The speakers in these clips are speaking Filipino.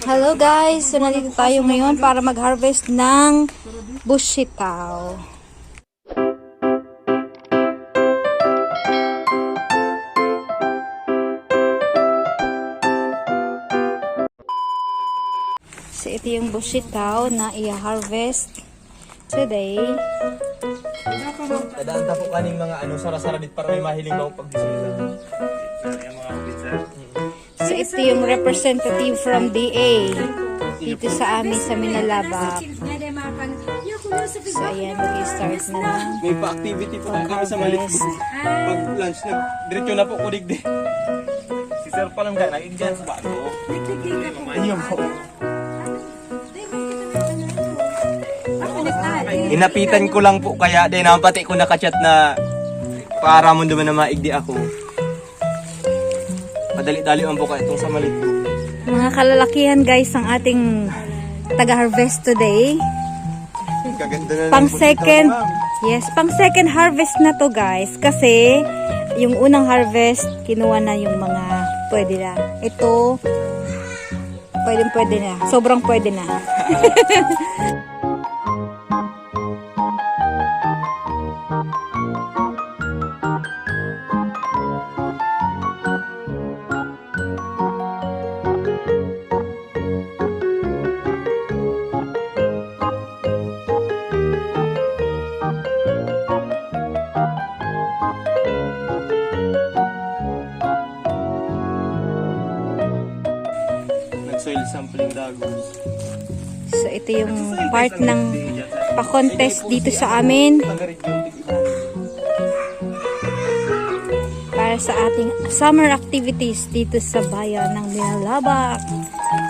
Hello guys! So nandito tayo ngayon para mag-harvest ng bush sitaw. So ito yung bush sitaw na i-harvest today. Tadaan po kaning mga sara-sara dit para may mahiling ba pagdisila. So ito yung representative from DA dito sa amin sa Minalabak. So ayan, mag-start na lang. May pa-activity po kami sa malit. Pag lunch, diretso na po kudig din. Si sir pa lang dyan, dyan sa bago. Mamanyo po. Inapitan ko lang po kaya din naman pati ko nakachat na para mo naman na maigdi ako. Padali-dali ang buka itong sa malit. Mga kalalakihan guys ang ating taga-harvest today. Kaganda na Pang second, yes, pang second harvest na to guys. Kasi yung unang harvest, kinuha na yung mga pwede na. Ito, pwede na. Sobrang pwede na. Soil sampling dagos. So ito yung part ng pa-contest dito sa amin. Para sa ating summer activities dito sa bayan ng Minalabak.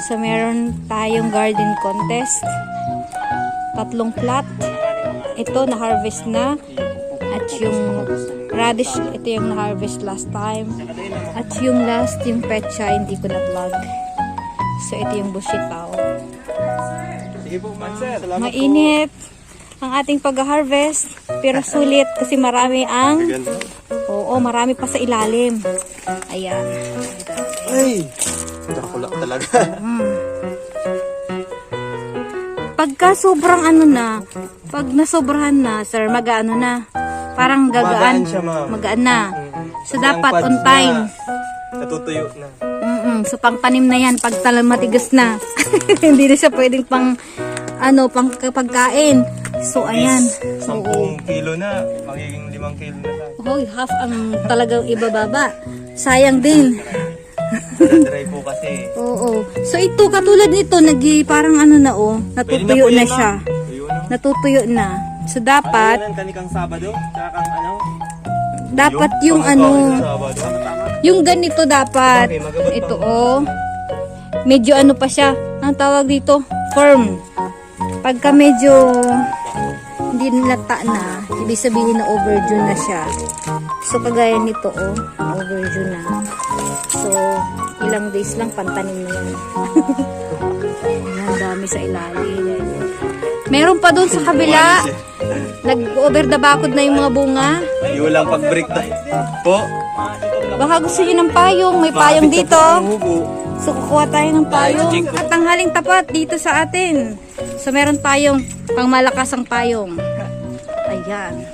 So meron tayong garden contest. 3 plot. Ito na-harvest na. At yung radish, ito yung na-harvest last time. At yung last, yung petsa, hindi ko na-vlog. So ito yung bush sitaw. Sige po, ma'am. Salamat po. Mainit ang ating pag-harvest. Pero sulit kasi marami ang... Oo, marami pa sa ilalim. Ayan. Ay! Nakula talaga. Pagka sobrang pag nasobrahan na, sir, mag-ano na. Parang gagaan. Magaan siya, ma'am. Magaan na. So Ang dapat pads on time. Natutuyo na. So pang tanim na yan pag talang matigas na. Hindi na siya pwedeng pang pagkain. So ayan. 10 kilo na. Magiging 5 kilo na lang. Hoy, half ang talagang ibababa. Sayang din. Dry po kasi. Oo. So ito katulad nito parang natutuyo na siya. Natutuyo na. So dapat Kanikang Sabado? Tsaka kang dapat yung Sabado. yung ganito dapat ito medyo pa siya ang tawag dito firm. Pagka medyo hindi nilata na, ibig sabihin na overdue na siya. So kagaya nito overdue na. So ilang days lang pantanim na yan. Ang dami sa ilalim. Meron pa doon sa kabila. Nag-over the bakod na yung mga bunga. Yung lang pag-break na. Po. Baka gusto niyo ng payong. May payong dito. So, kukuha tayo ng payong. At tanghaling tapat dito sa atin. So, meron tayong pangmalakas ang payong. Ayan.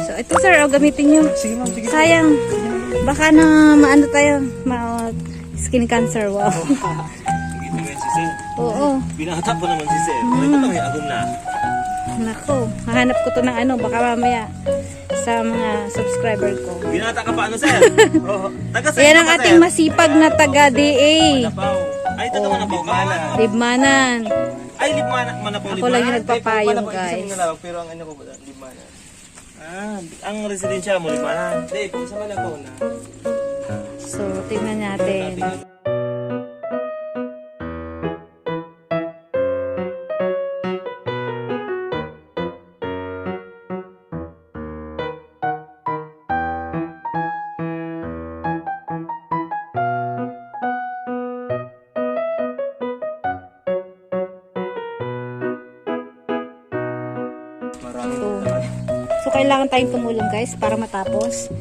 So, ito sir, gamitin nyo. Sige ma'am, sige. Sayang. Baka na maano tayo. Skin cancer. Wow. Oo. Binata po naman si Sir. May patang agom na. Nako. Hahanap ko to ng baka mamaya sa mga subscriber ko. Binata ka pa Sir? Oo. Yan ang ating masipag na taga-DA. Ay, ito naman ang Libmanan. Libmanan. Ay, Manapaw. Ako lang yung nagpapayong, guys. Pero ang ko ba, Libmanan. Ang residensya mo, Libmanan. Hindi, kung sa Manapaw na. So, tingnan natin. So, kailangan tayong tumulong guys para matapos.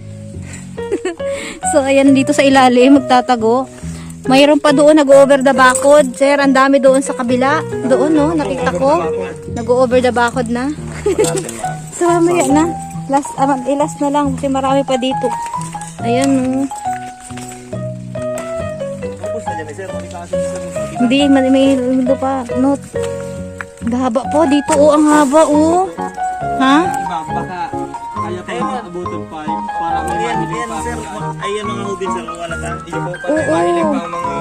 So, ayan dito sa ilalim, magtatago. Mayroon pa doon nag-over the bakod. Sir, ang dami doon sa kabila. Doon, no? Nakita ko. Nag-over the bakod na. So, mamaya na. Last na lang kasi marami pa dito. Ayan, no. Tapos na dyan, sir. Malikaso sa Hindi, may ito pa. Note. Gahaba po. Dito, oh. Ang haba, oh. Ha? baka kaya pa abutin pa para may mahilig pa. Ay, yan mga hubin sir, wala ta. Hindi po pa may mahilig pa ang mga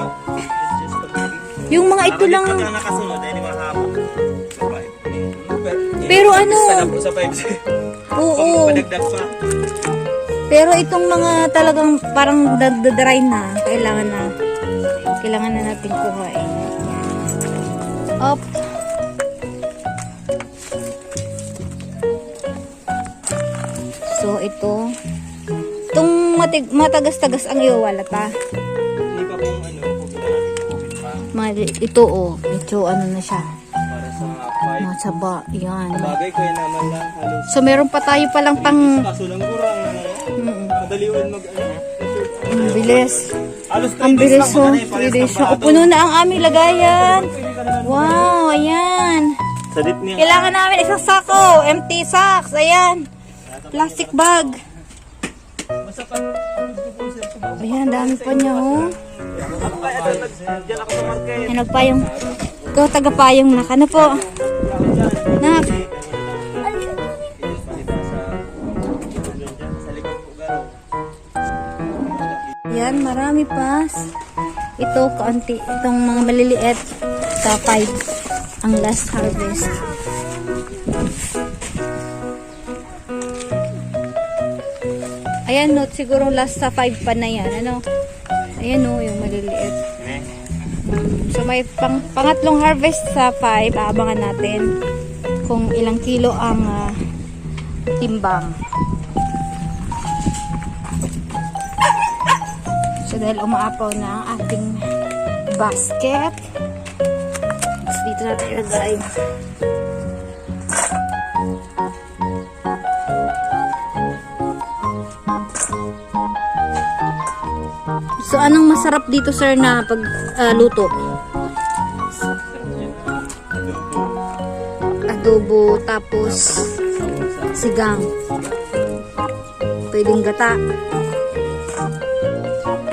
Yung mga ito lang. pagka nakasunod, ay di mahaba. Pero ano? Sa 5 sir. Oo. Padagdag pa. Pero itong mga talagang parang dry na, kailangan na natin kuhain. Up. So ito, itong matagas-tagas ang iwawalata. Hindi pa pong ano, hubin pa. Ito oh, medyo ano na siya. Para sa 5. Masaba, yan. Bagay ko yan naman lang halos. So meron pa tayo palang pang Kaso lang kurang. Madaliwan mag ano. ang bilis. Halos Ang bilis oh. 3 days na. O, puno na ang aming lagayan. Wow, ayan. Sa dit niya. Kailangan namin isang sako. Empty sacks. Ayan. Plastic bag. Ayan, dami pa niya oh. Diyan ako sa market. Ay, nagpayong. Ikaw tagapayong nak. Ano po? Nak. Yan, marami pa. Ito, kaunti. Itong mga maliliit. Sa 5. Ang last harvest. Ayan, no, siguro last sa 5 pa na yan. Ano? Ayan, no, yung maliliit. So, may pangatlong harvest sa 5. Aabangan natin kung ilang kilo ang timbang. So, dahil umaapaw na ang ating basket. So, dito natin ilagay. So, anong masarap dito, sir, na pagluto? Adobo, tapos sigang. Pwedeng gata.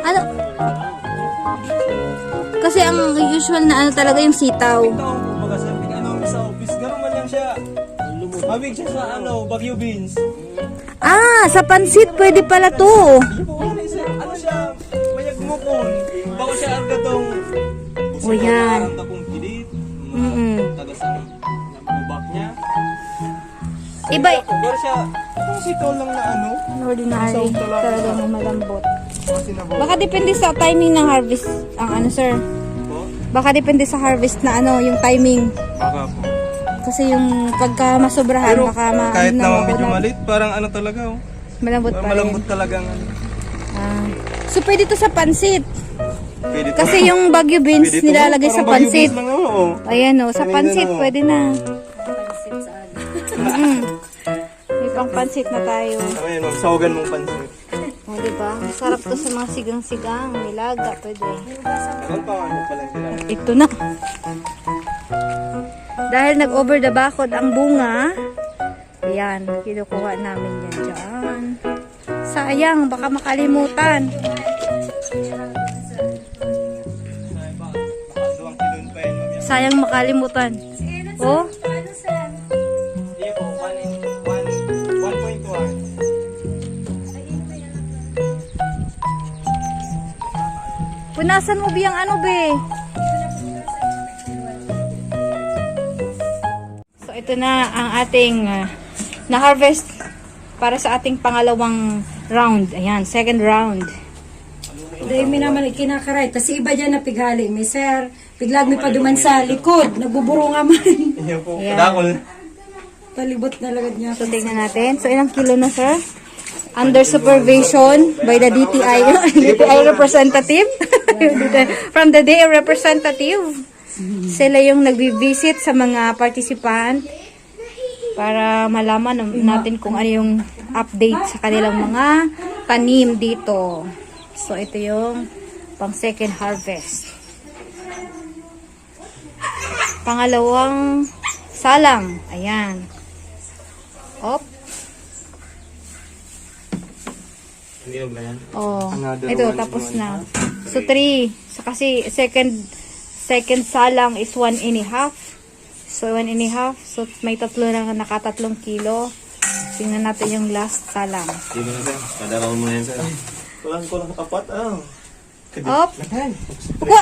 Ano? Kasi ang usual na ano talaga yung sitaw. Ito, kumbaga sa ano sa office, gano'n man lang siya. Mabig siya sa ano, Baguio beans. Ah, sa pansit pwede pala to. Ano siya, mayag mo kon. Bako siya argatong. O yan. Tapong pilit. Tagas ang bubak niya. Iba, Pero siya, kung sitaw lang na ano. ordinary. Talagang malambot. Sinabog. Baka depende sa timing ng harvest. Ang ano, sir? Po? Baka depende sa harvest na ano, yung timing. Baka po. Kasi yung pagka masobrahan, Pero baka kahit naman medyo maunat. malit, parang ano talaga oh. Malambot Parang pa rin. malambot talagang ano. Ah. So, pwede to sa pansit. Pwede to. Kasi yung Baguio beans Pwede to, nilalagay sa parang Baguio pansit. beans lang, oo. Ayan o, sa Kanina pansit na, pwede na. May pang pansit na tayo. Ayan, magsawagan mong pansit. O, diba? Masarap to sa mga sigang-sigang. Nilaga, pwede. Ang paano pa lang sila. Ito na. Dahil nag-over the bakod ang bunga, ayan, kinukuha namin yan dyan. Sayang, baka makalimutan. Sayang makalimutan. Oh, Hindi po, 1.1. punasan mo biyang ano, be? So, ito na ang ating na-harvest para sa ating pangalawang round. Ayan, second round. Dahil may naman kinakaray. Kasi iba dyan na pighali. May sir, piglag may paduman sa likod. Nagbuburo nga man. Yan po, Ayan. kadakol. Palibot na lagad niya. So, tingnan natin. So, ilang kilo na, sir? Under supervision by the DTI, DTI representative. From the DA representative. Sila yung nagbi-visit sa mga participant para malaman natin kung ano yung update sa kanilang mga tanim dito. So, ito yung pang second harvest. Pangalawang salang. Ayan. Op. Hindi na ba yan? Oh, Another ito, one tapos is na. So, 3. So, kasi second salang is 1.5. So, 1.5. So, may tatlo na nakatatlong kilo. Tingnan natin yung last salang. Hindi na sir. Padaraw mo yan sir. Kulang 4. Op. Kuha.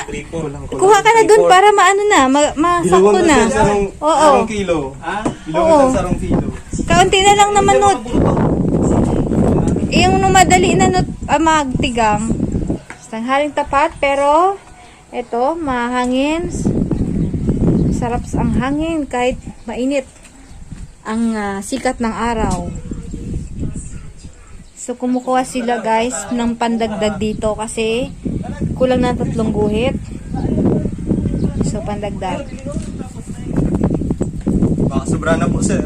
Kuha ka na dun para maano na, masakto na. Oo. Sarong kilo. Bilawang sa sarong kilo. Kaunti na lang naman not. Yung madali na not magtigang. Tanghaling tapat pero ito mahangin. Sarap ang hangin kahit mainit ang sikat ng araw. So kumukuha sila guys ng pandagdag dito kasi kulang na 3 guhit. So pandagdag. Baka sobra na po sir.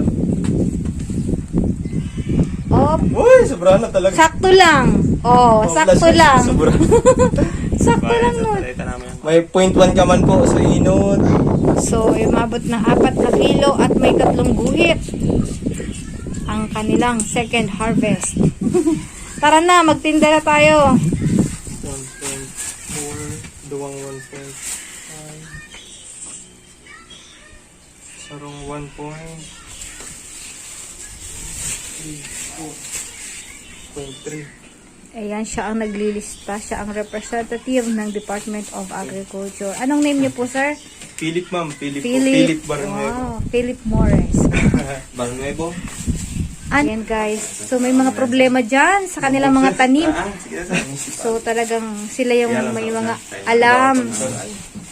Op. Uy, sobra na talaga. Sakto lang. Oh, sakto lang. Sobra. Sakto lang nun. May 0.1 ka man po sa inot. So, umabot ng 4 na kilo at may 3 guhit ang kanilang second harvest. Tara na, magtinda na tayo. 1.4, duwang 1.5, sarong 1.3. Ayan, siya ang naglilista. Siya ang representative ng Department of Agriculture. Anong name niyo po, sir? Philip ma'am, Philip Wow, Barnuevo. Philip Morris. Barnuevo. Ayan guys, so may mga problema dyan sa kanilang mga tanim. Sige sir. So talagang sila yung may mga alam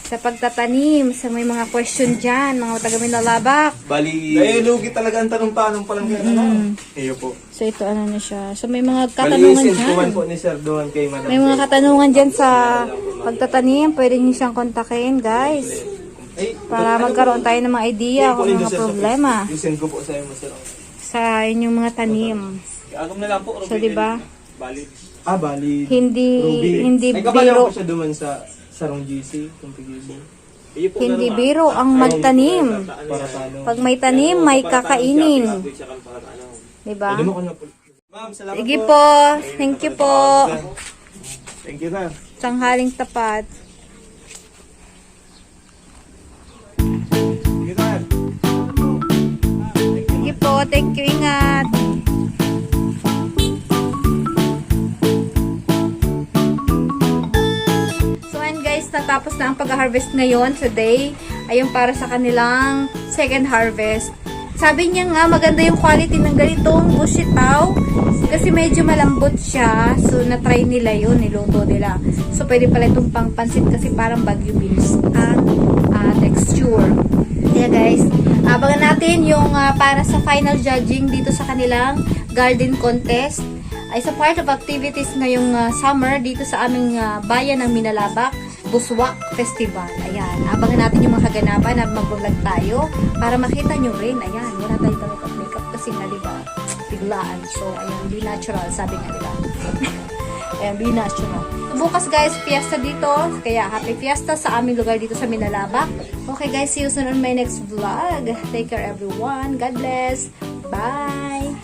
sa pagtatanim, sa may mga question dyan, mga taga Minalabak. Bali, lugi talaga ang tanong-tanong pa lang yan. Iyo po. So ito ano na siya. So may mga Bali, katanungan kuman dyan. po ni sir doon kay madam. May mga katanungan dyan sa pagtatanim. Pwede niyo siyang kontakin guys. Para magkaroon tayo ng mga idea kung mga problema Yusin ko po sa iyo sir. sa inyong mga tanim. Agam na lang po. So diba? Bali. Bali. Hindi May kabayan biro. po siya duman sa sarong GC, kung tigisi. Hindi biro ang magtanim. Para paano. Pag may tanim, may kakainin. Diba? Pwede mo ko na po. Ma'am, salamat Sige po. po. Thank you po. Thank you, sir. Tanghaling tapat. Sige, sir. Sige po. Thank you. Ingat. So, and guys, natapos na ang pag-harvest ngayon today. Ayun para sa kanilang second harvest. Sabi niya nga, maganda yung quality ng ganitong bushitaw. Kasi medyo malambot siya. So, na-try nila yun. Niluto nila. So, pwede pala itong pangpansit kasi parang Baguio beans ang texture. Kaya guys, abangan natin yung para sa final judging dito sa kanilang garden contest. Ay sa part of activities ngayong summer dito sa aming bayan ng Minalabak. Buswak Festival. Ayan. Abangan natin yung mga kaganapan na mag-vlog tayo para makita nyo rin. Ayan. Wala tayo makeup kasi nga diba biglaan. So, ayan. Be natural. Sabi nga nila. Ayan. Be natural. Bukas guys, fiesta dito. Kaya happy fiesta sa aming lugar dito sa Minalabak. Okay guys, see you soon on my next vlog. Take care everyone. God bless. Bye.